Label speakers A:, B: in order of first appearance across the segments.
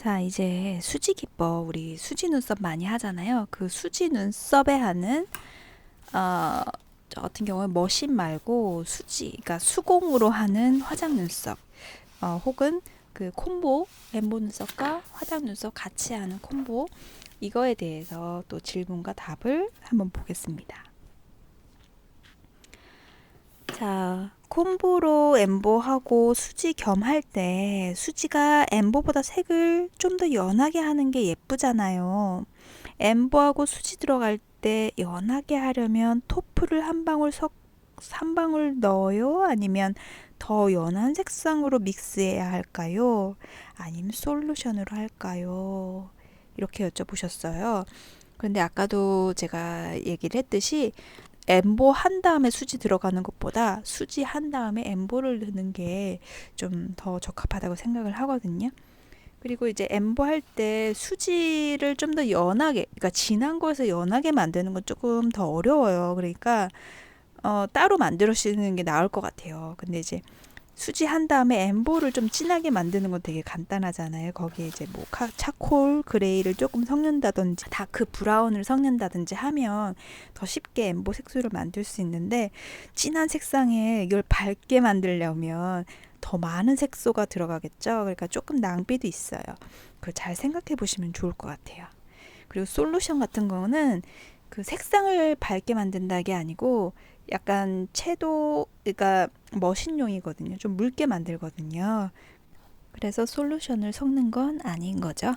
A: 자, 이제 수지 기법, 우리 수지 눈썹 많이 하잖아요. 그 수지 눈썹에 하는 저 같은 경우는 머신 말고 수지, 그러니까 수공으로 하는 화장 눈썹, 혹은 그 콤보, 엠보 눈썹과 화장 눈썹 같이 하는 콤보, 이거에 대해서 또 질문과 답을 한번 보겠습니다. 자, 콤보로 엠보하고 수지 겸 할 때 수지가 엠보보다 색을 좀 더 연하게 하는 게 예쁘잖아요. 엠보하고 수지 들어갈 때 연하게 하려면 토프를 한 방울 넣어요? 아니면 더 연한 색상으로 믹스해야 할까요? 아니면 솔루션으로 할까요? 이렇게 여쭤보셨어요. 그런데 아까도 제가 얘기를 했듯이 엠보 한 다음에 수지 들어가는 것보다 수지 한 다음에 엠보를 넣는 게 좀 더 적합하다고 생각을 하거든요. 그리고 이제 엠보 할 때 수지를 좀 더 연하게, 그러니까 진한 거에서 연하게 만드는 건 조금 더 어려워요. 그러니까 따로 만들으시는 게 나을 것 같아요. 근데 이제 수지 한 다음에 엠보를 좀 진하게 만드는 건 되게 간단하잖아요. 거기에 이제 뭐 차콜 그레이를 조금 섞는다든지 다크 브라운을 섞는다든지 하면 더 쉽게 엠보 색소를 만들 수 있는데, 진한 색상에 이걸 밝게 만들려면 더 많은 색소가 들어가겠죠. 그러니까 조금 낭비도 있어요. 그걸 잘 생각해 보시면 좋을 것 같아요. 그리고 솔루션 같은 거는 그 색상을 밝게 만든다 게 아니고 약간 채도, 그러니까 머신용이거든요. 좀 묽게 만들거든요. 그래서 솔루션을 섞는 건 아닌 거죠.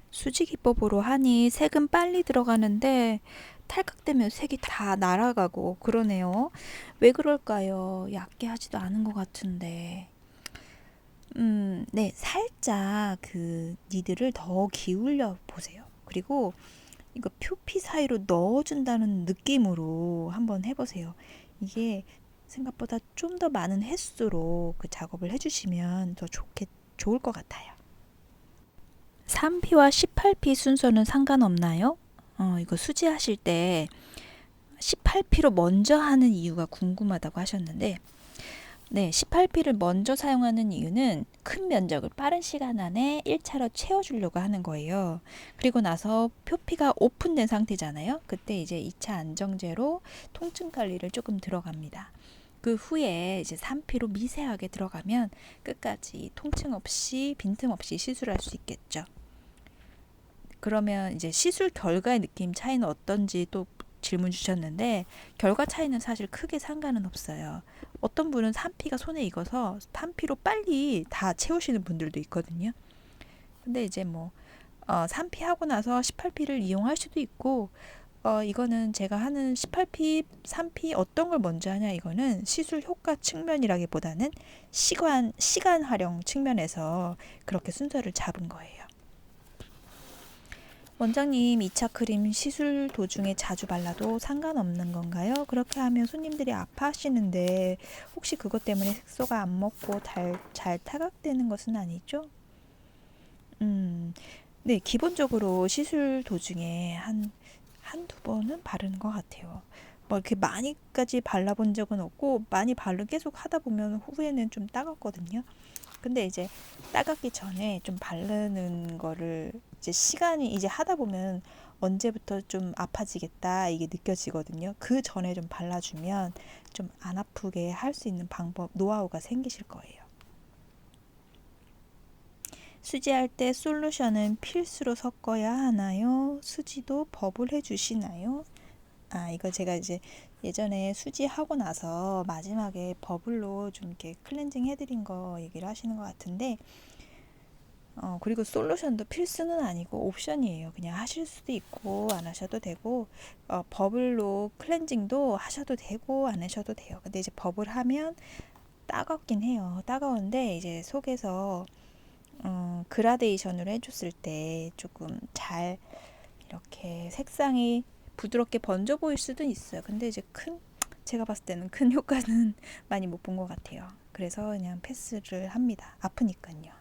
A: 수지 기법으로 하니 색은 빨리 들어가는데 탈각되면 색이 다 날아가고 그러네요. 왜 그럴까요? 얕게 하지도 않은 것 같은데. 네, 살짝 그 니드를 더 기울여 보세요. 그리고 이거 표피 사이로 넣어준다는 느낌으로 한번 해보세요. 이게 생각보다 좀 더 많은 횟수로 그 작업을 해주시면 더 좋을 것 같아요. 3P와 18P 순서는 상관없나요? 이거 수지하실 때 18P로 먼저 하는 이유가 궁금하다고 하셨는데, 네, 18P를 먼저 사용하는 이유는 큰 면적을 빠른 시간 안에 1차로 채워주려고 하는 거예요. 그리고 나서 표피가 오픈된 상태잖아요. 그때 이제 2차 안정제로 통증 관리를 조금 들어갑니다. 그 후에 이제 3P로 미세하게 들어가면 끝까지 통증 없이 빈틈 없이 시술할 수 있겠죠. 그러면 이제 시술 결과의 느낌 차이는 어떤지 또 질문 주셨는데, 결과 차이는 사실 크게 상관은 없어요. 어떤 분은 3P가 손에 익어서 3P로 빨리 다 채우시는 분들도 있거든요. 근데 이제 뭐 3P 하고 나서 18P를 이용할 수도 있고, 이거는 제가 하는 18P, 3P 어떤 걸 먼저 하냐, 이거는 시술 효과 측면이라기보다는 시간 활용 측면에서 그렇게 순서를 잡은 거예요. 원장님, 2차 크림 시술 도중에 자주 발라도 상관없는 건가요? 그렇게 하면 손님들이 아파하시는데 혹시 그것 때문에 색소가 안 먹고 잘 타각되는 것은 아니죠? 네, 기본적으로 시술 도중에 한두 번은 바르는 것 같아요. 뭐 이렇게 많이까지 발라본 적은 없고, 많이 바르 계속 하다 보면 후에는 좀 따갑거든요. 근데 이제 따갑기 전에 좀 바르는 거를 이제 시간이 이제 하다 보면 언제부터 좀 아파지겠다 이게 느껴지거든요. 그 전에 좀 발라주면 좀 안 아프게 할 수 있는 방법, 노하우가 생기실 거예요. 수지할 때 솔루션은 필수로 섞어야 하나요? 수지도 버블 해주시나요? 이거 제가 이제 예전에 수지하고 나서 마지막에 버블로 좀 이렇게 클렌징 해드린 거 얘기를 하시는 것 같은데, 그리고 솔루션도 필수는 아니고 옵션이에요. 그냥 하실 수도 있고 안 하셔도 되고, 버블로 클렌징도 하셔도 되고 안 하셔도 돼요. 근데 이제 버블 하면 따갑긴 해요. 따가운데 이제 속에서 그라데이션으로 해줬을 때 조금 잘 이렇게 색상이 부드럽게 번져 보일 수도 있어요. 근데 이제 제가 봤을 때는 큰 효과는 많이 못 본 것 같아요. 그래서 그냥 패스를 합니다. 아프니까요.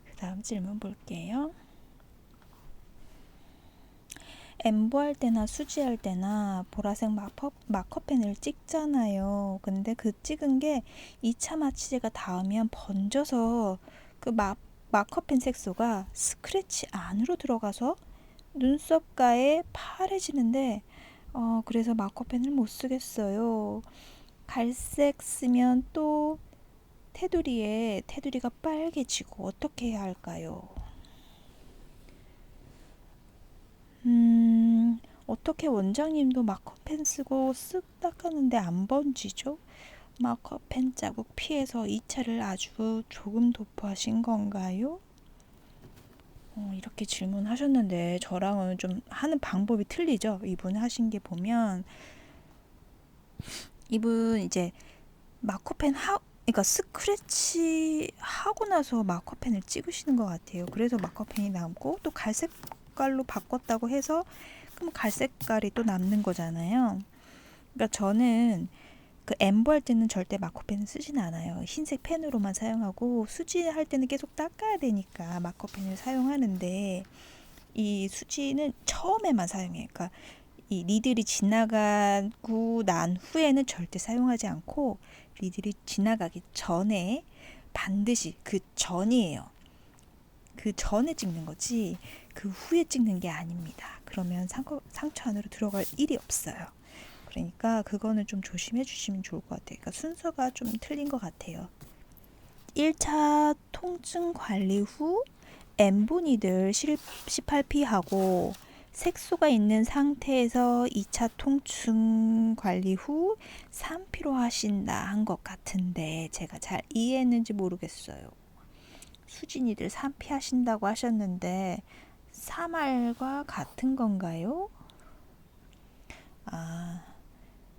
A: 그 다음 질문 볼게요. 엠보할 때나 수지할 때나 보라색 마커펜을 찍잖아요. 근데 그 찍은 게 2차 마취제가 닿으면 번져서 그 마커펜 색소가 스크래치 안으로 들어가서 눈썹가에 파래지는데 그래서 마커펜을 못 쓰겠어요. 갈색 쓰면 또 테두리가 빨개지고 어떻게 해야 할까요? 어떻게 원장님도 마커펜 쓰고 쓱 닦았는데 안 번지죠? 마커펜 자국 피해서 2차를 아주 조금 도포하신 건가요? 이렇게 질문하셨는데 저랑은 좀 하는 방법이 틀리죠? 이분 하신 게 보면 이분 이제 마커펜 그러니까 스크래치 하고 나서 마커펜을 찍으시는 것 같아요. 그래서 마커펜이 남고 또 갈색깔로 바꿨다고 해서 그럼 갈색깔이 또 남는 거잖아요. 그러니까 저는 그 엠보 할 때는 절대 마커펜을 쓰진 않아요. 흰색 펜으로만 사용하고 수지할 때는 계속 닦아야 되니까 마커펜을 사용하는데 이 수지는 처음에만 사용해요. 그러니까 이 니들이 지나가고 난 후에는 절대 사용하지 않고 니들이 지나가기 전에 반드시 그 전이에요. 그 전에 찍는 거지 그 후에 찍는 게 아닙니다. 그러면 상처 안으로 들어갈 일이 없어요. 그러니까 그거는 좀 조심해 주시면 좋을 것 같아요. 그러니까 순서가 좀 틀린 것 같아요. 1차 통증 관리 후 엠보니들 18P하고 색소가 있는 상태에서 2차 통증 관리 후 3P로 하신다 한 것 같은데 제가 잘 이해했는지 모르겠어요. 수진이들 3P 하신다고 하셨는데 3R과 같은 건가요?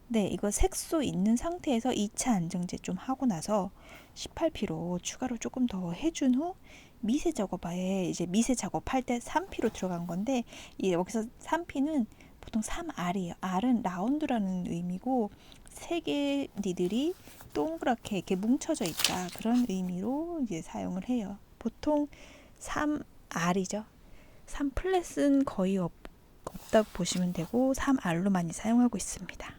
A: 네, 이거 색소 있는 상태에서 2차 안정제 좀 하고 나서 18P로 추가로 조금 더 해준 후 미세 작업에 이제 미세 작업할 때 3P로 들어간 건데 여기서 3P는 보통 3R이에요. R은 라운드라는 의미고 세 개 니들이 동그랗게 이렇게 뭉쳐져 있다 그런 의미로 이제 사용을 해요. 보통 3R이죠. 3플랫은 거의 없다고 보시면 되고 3R로 많이 사용하고 있습니다.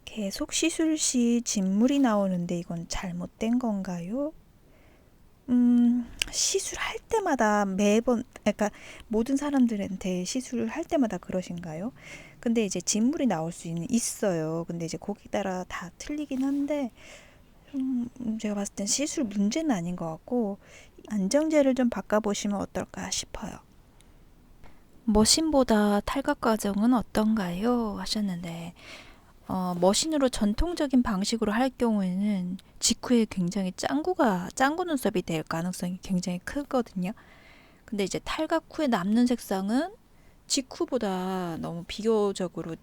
A: 계속 시술 시 진물이 나오는데 이건 잘못된 건가요? 시술할 때마다 매번 그러니까 모든 사람들한테 시술을 할 때마다 그러신가요? 근데 이제 진물이 나올 수 있어요. 근데 이제 거기 따라 다 틀리긴 한데 제가 봤을 땐 시술 문제는 아닌 것 같고 안정제를 좀 바꿔보시면 어떨까 싶어요. 머신보다 탈각 과정은 어떤가요? 하셨는데 머신으로 전통적인 방식으로 할 경우에는 직후에 굉장히 짱구 눈썹이 될 가능성이 굉장히 크거든요. 근데 이제 탈각 후에 남는 색상은 직후보다 너무 비교적으로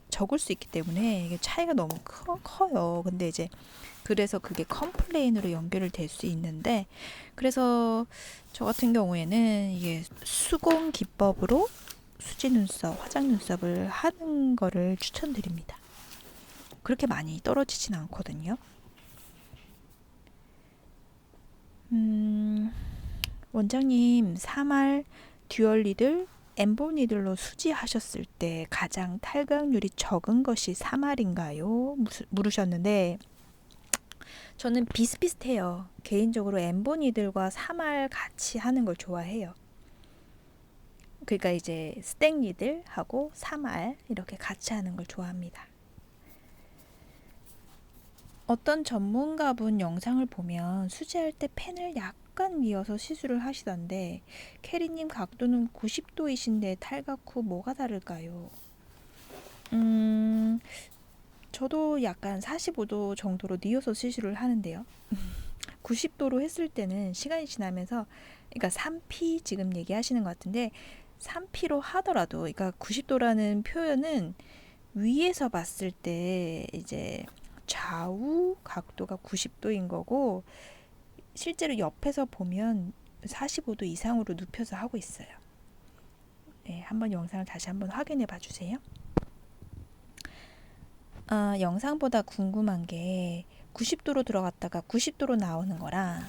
A: 적을 수 있기 때문에 이게 차이가 너무 커요. 근데 이제 그래서 그게 컴플레인으로 연결이 될 수 있는데 그래서 저 같은 경우에는 이게 수공 기법으로 수지 눈썹, 화장 눈썹을 하는 거를 추천드립니다. 그렇게 많이 떨어지진 않거든요. 원장님 3R 듀얼 니들, 엠보 니들로 수지하셨을 때 가장 탈각률이 적은 것이 3R인가요? 물으셨는데 저는 비슷비슷해요. 개인적으로 엠보 니들과 3R 같이 하는 걸 좋아해요. 그러니까 이제 스택 니들하고 3R 이렇게 같이 하는 걸 좋아합니다. 어떤 전문가분 영상을 보면 수지할 때 펜을 약간 미어서 시술을 하시던데 캐리님 각도는 90도이신데 탈각 후 뭐가 다를까요? 저도 약간 45도 정도로 뉘어서 시술을 하는데요. 90도로 했을 때는 시간이 지나면서 그러니까 3P 지금 얘기하시는 것 같은데 3P로 하더라도 그러니까 90도라는 표현은 위에서 봤을 때 이제 좌우 각도가 90도인 거고 실제로 옆에서 보면 45도 이상으로 눕혀서 하고 있어요. 네, 한번 영상을 다시 한번 확인해 봐 주세요. 영상보다 궁금한 게 90도로 들어갔다가 90도로 나오는 거랑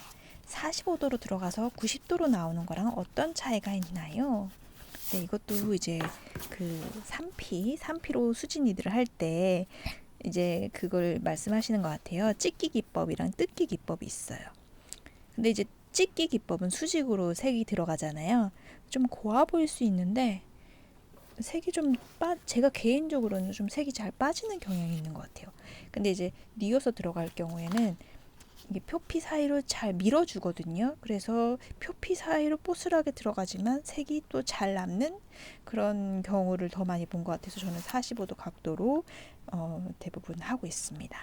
A: 45도로 들어가서 90도로 나오는 거랑 어떤 차이가 있나요? 네, 이것도 이제 그 3P로 수진 니들을 할 때 이제 그걸 말씀하시는 것 같아요. 찍기 기법이랑 뜯기 기법이 있어요. 근데 이제 찍기 기법은 수직으로 색이 들어가잖아요. 좀 고와 보일 수 있는데 색이 제가 개인적으로는 좀 색이 잘 빠지는 경향이 있는 것 같아요. 근데 이제 뉘어서 들어갈 경우에는 이게 표피 사이로 잘 밀어주거든요. 그래서 표피 사이로 뽀슬하게 들어가지만 색이 또 잘 남는 그런 경우를 더 많이 본 것 같아서 저는 45도 각도로 대부분 하고 있습니다.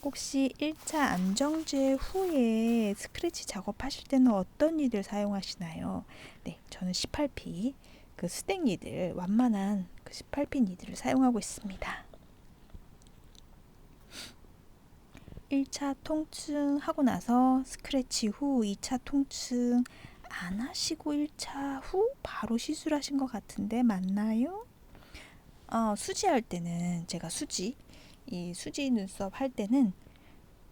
A: 혹시 1차 안정제 후에 스크래치 작업하실 때는 어떤 니들 사용하시나요? 네, 저는 18P 그 스택 니들, 완만한 그 18P 니들을 사용하고 있습니다. 1차 통증 하고 나서 스크래치 후 2차 통증 안 하시고 1차 후 바로 시술하신 것 같은데 맞나요? 수지할 때는 제가 이 수지 눈썹 할 때는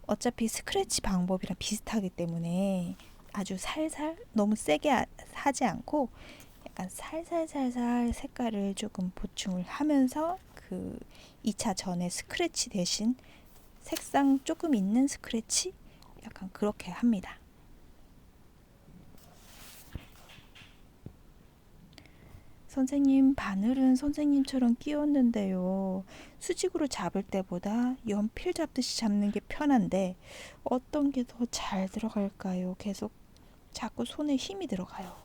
A: 어차피 스크래치 방법이랑 비슷하기 때문에 아주 살살 너무 세게 하지 않고 약간 살살살살 색깔을 조금 보충을 하면서 그 2차 전에 스크래치 대신 색상 조금 있는 스크래치 약간 그렇게 합니다. 선생님, 바늘은 선생님처럼 끼웠는데요. 수직으로 잡을 때보다 연필 잡듯이 잡는 게 편한데 어떤 게 더 잘 들어갈까요? 계속 자꾸 손에 힘이 들어가요.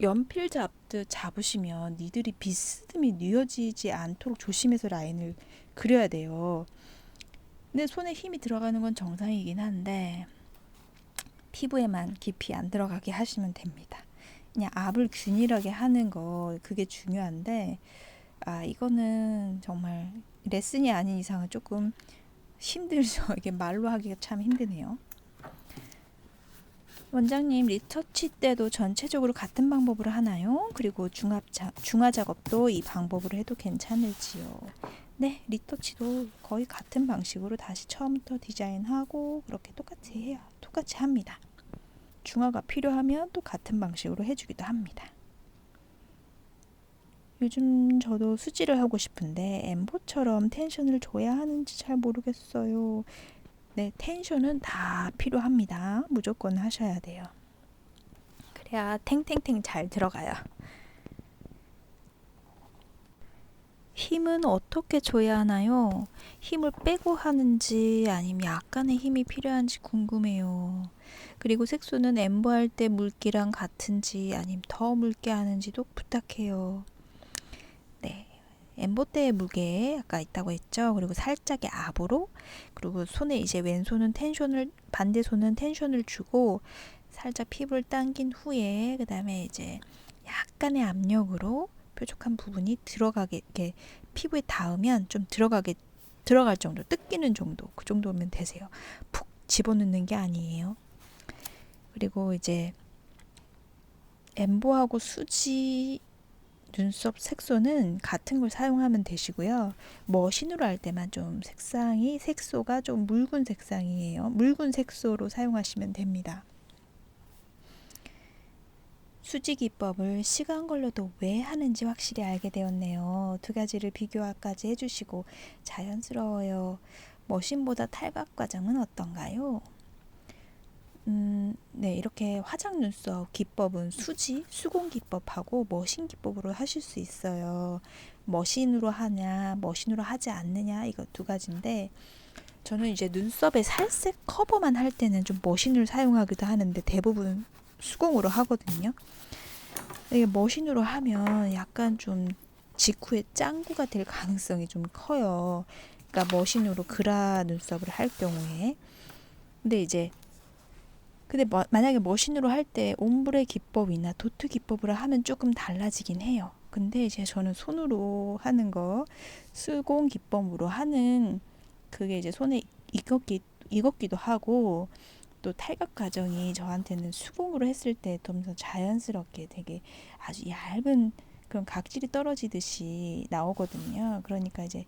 A: 연필 잡듯 잡으시면 니들이 비스듬히 뉘어지지 않도록 조심해서 라인을 그려야 돼요. 근데 손에 힘이 들어가는 건 정상이긴 한데 피부에만 깊이 안 들어가게 하시면 됩니다. 그냥 압을 균일하게 하는 거 그게 중요한데 이거는 정말 레슨이 아닌 이상은 조금 힘들죠. 이게 말로 하기가 참 힘드네요. 원장님 리터치 때도 전체적으로 같은 방법으로 하나요? 그리고 중화 작업도 이 방법으로 해도 괜찮을지요? 네, 리터치도 거의 같은 방식으로 다시 처음부터 디자인하고 그렇게 똑같이 합니다. 중화가 필요하면 또 같은 방식으로 해주기도 합니다. 요즘 저도 수지를 하고 싶은데 엠보처럼 텐션을 줘야 하는지 잘 모르겠어요. 네, 텐션은 다 필요합니다. 무조건 하셔야 돼요. 그래야 탱탱탱 잘 들어가요. 힘은 어떻게 줘야 하나요? 힘을 빼고 하는지 아니면 약간의 힘이 필요한지 궁금해요. 그리고 색소는 엠보할 때 물기랑 같은지 아니면 더 묽게 하는지도 부탁해요. 네. 엠보 때의 무게 아까 있다고 했죠. 그리고 살짝의 압으로 그리고 손에 이제 왼손은 반대 손은 텐션을 주고 살짝 피부를 당긴 후에 그 다음에 이제 약간의 압력으로 뾰족한 부분이 들어가게 이렇게 피부에 닿으면 좀 들어갈 정도 뜯기는 정도 그 정도면 되세요. 푹 집어넣는 게 아니에요. 그리고 이제 엠보하고 수지 눈썹 색소는 같은 걸 사용하면 되시고요. 머신으로 할 때만 좀 색소가 좀 묽은 색상이에요. 묽은 색소로 사용하시면 됩니다. 수지 기법을 시간 걸려도 왜 하는지 확실히 알게 되었네요. 두 가지를 비교까지 해주시고 자연스러워요. 머신보다 탈각 과정은 어떤가요? 네, 이렇게 화장 눈썹 기법은 수공 기법하고 머신 기법으로 하실 수 있어요. 머신으로 하냐, 머신으로 하지 않느냐, 이거 두 가지인데, 저는 이제 눈썹에 살색 커버만 할 때는 좀 머신을 사용하기도 하는데, 대부분 수공으로 하거든요. 이게 머신으로 하면 약간 좀 직후에 짱구가 될 가능성이 좀 커요. 그러니까 머신으로 그라 눈썹을 할 경우에. 근데 만약에 머신으로 할 때 옴브레 기법이나 도트 기법으로 하면 조금 달라지긴 해요. 근데 이제 저는 손으로 하는 거 수공 기법으로 하는 그게 이제 손에 익었기도 하고 또 탈각 과정이 저한테는 수공으로 했을 때 좀 더 자연스럽게 되게 아주 얇은 그런 각질이 떨어지듯이 나오거든요. 그러니까 이제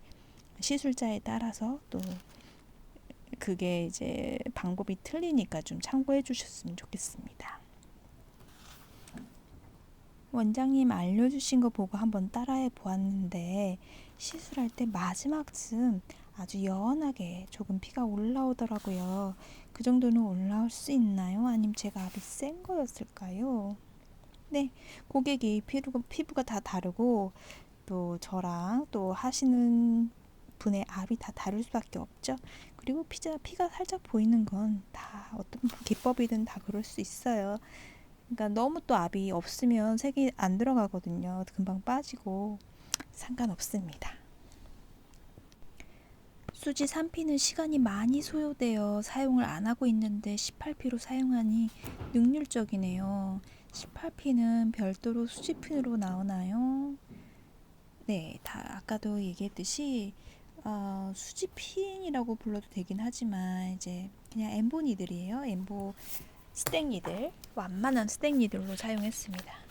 A: 시술자에 따라서 또 그게 이제 방법이 틀리니까 좀 참고해 주셨으면 좋겠습니다. 원장님 알려주신 거 보고 한번 따라해 보았는데 시술할 때 마지막쯤 아주 연하게 조금 피가 올라오더라고요. 그 정도는 올라올 수 있나요? 아니면 제가 압이 센 거였을까요? 네, 고객이 피부가 다 다르고 또 저랑 또 하시는 분의 압이 다 다를 수밖에 없죠. 그리고 피가 살짝 보이는 건 다 어떤 기법이든 다 그럴 수 있어요. 그러니까 너무 또 압이 없으면 색이 안 들어가거든요. 금방 빠지고 상관없습니다. 수지 3P는 시간이 많이 소요되어 사용을 안 하고 있는데 18P로 사용하니 능률적이네요. 18P는 별도로 수지핀으로 나오나요? 네, 아까도 얘기했듯이 수지핀이라고 불러도 되긴 하지만 이제 그냥 엠보 니들이에요. 엠보 스텍 니들, 완만한 스텍 니들로 사용했습니다.